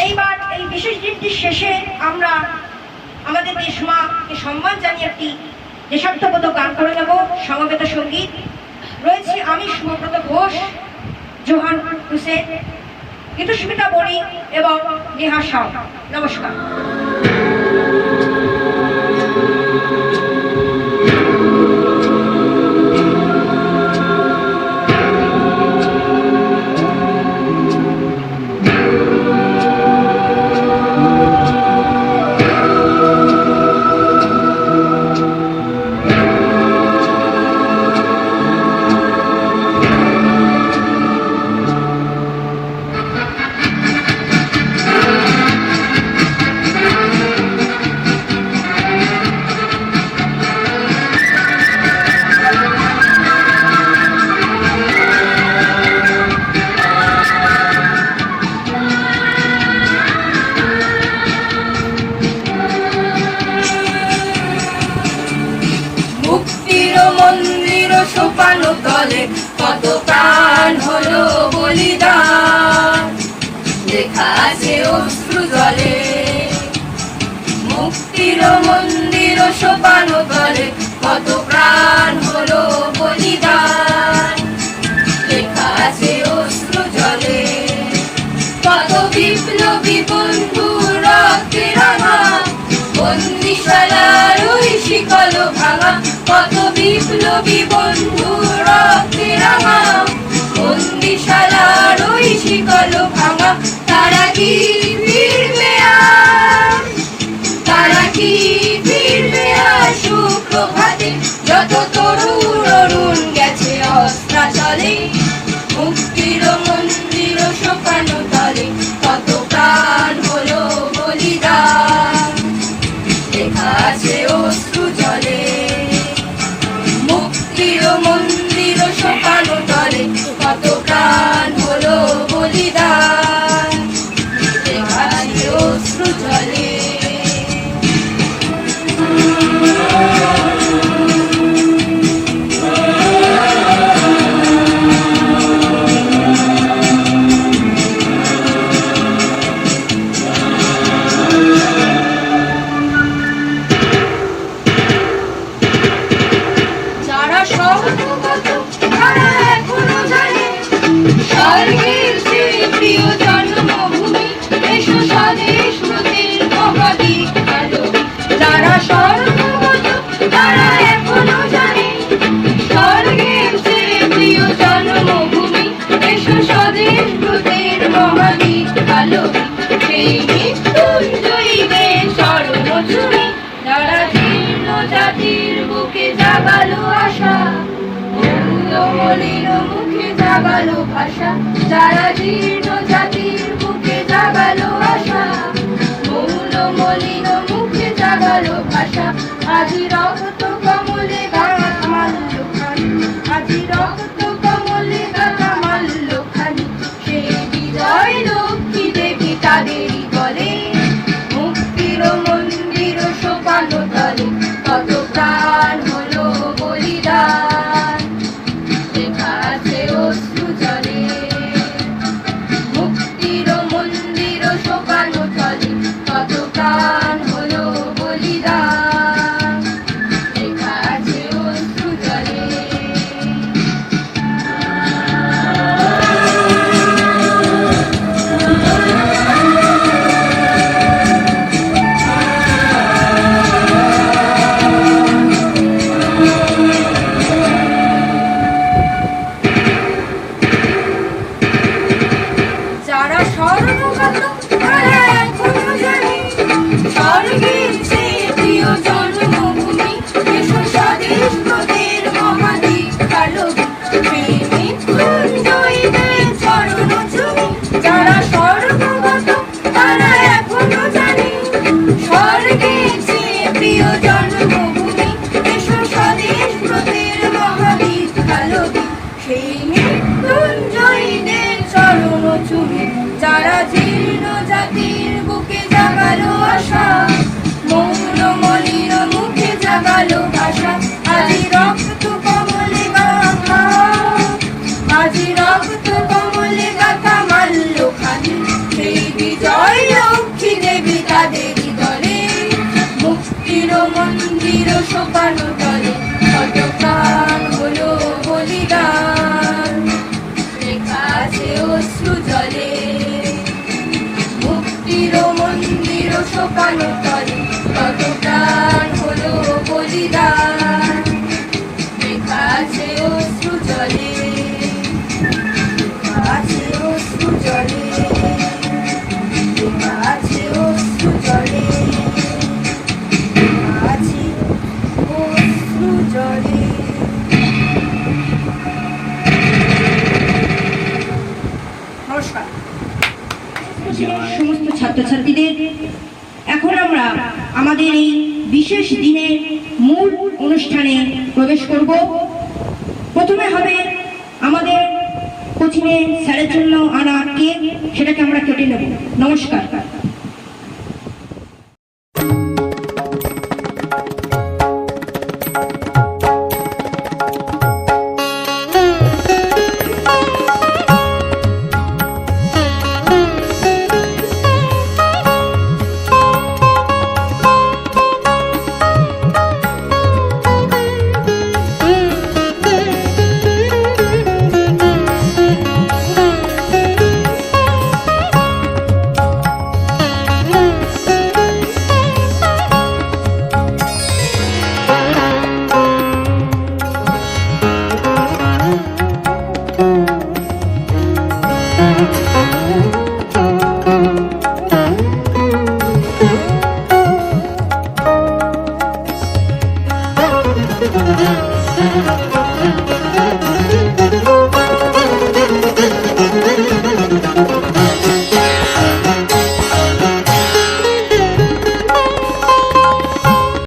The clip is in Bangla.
এইবার এই বিশেষ দিনটির শেষে আমরা আমাদের দেশমাকে সম্মান জানিয়ে একটি দেশাত্মবোধক গান করে নেব। সমবেত সঙ্গীত রয়েছে আমি শুভব্রত ঘোষ, জোহান হুসেন, গীতস্মিতা বণি এবং নেহা শাহ। নমস্কার। সোপানো তলে কত প্রাণ হলো বলিদান, লেখা আছে অশ্রু জলে। মুক্তির মন্দির সোপানো তলে কত প্রাণ হলো বলিদান, লেখা আছে অশ্রু জলে। কত বিপ্লবী বন্ধু রক্তে রাঙা, বন্দিশালার ওই শিকল ভাঙা। কত বিপ্লবী বন্ধু রক্তে রাঙা, বন্দিশালার ওই শিকল ভাঙা। তারা কি ফিরবে আর, তারা কি ফিরবে আর সুপ্রভাতে, যত তরুণ অরুণ গেছে অস্ত্রাচলে। মুক্তির মন্দির সোপানো তলে কত প্রাণ হলো বলিদান, লেখা আছে অশ্রু জলে। মুক্তির মন্দির সোপানো তলে কত প্রাণ হলো বলিদান, লেখা আছে অশ্রু জলে। স্বর্গের সেই প্রিয় জন্মভূমি, এসো স্বদেশ ব্রতের মহাদীপ আলো। যারা স্বর্গগত তারা এখনো জানে, স্বর্গের সেই প্রিয় জন্মভূমি, এসো স্বদেশ ব্রতের মহাদীপ আলো। সেই মৃত্যুঞ্জয়ীদের চরণ ছুঁয়ে যারা জীর্ণ জাতির বুকে জাগালো আশা, মলিন মুখে জাগালো ভাষা। যারা জীর্ণ জাতির বুকে জাগালো আশা, মৌল মলিন মুখে জাগালো ভাষা। আজি রক্ত কমলে গাথা মাল্যখানি, আজি রক্ত কমলে গাথা মাল্যখানি। সেই বিজয় লক্ষ্মী দেবী তাদেরই বলে, মুক্তির মন্দির সোপানো তলে কত প্রাণ হলো বলিদান, লেখা আছে অশ্রু জলে। মুক্তির মন্দির সোপানো তলে কত প্রাণ হলো বলিদান, শোকানো তলে কত প্রাণ হলো বলিদান লেখা আছে অশ্রু জলে লেখা আছে অশ্রু জলে লেখা আছে অশ্রু জলে লেখা আছে অশ্রু জলে। নমস্কার সমস্ত ছাত্রছাত্রীদের। এখন আমরা আমাদের এই বিশেষ দিনের মূল অনুষ্ঠানে প্রবেশ করব। প্রথমে হবে আমাদের কোচিংয়ে স্যারের জন্য আনা কেক, সেটাকে আমরা কেটে নেব। নমস্কার।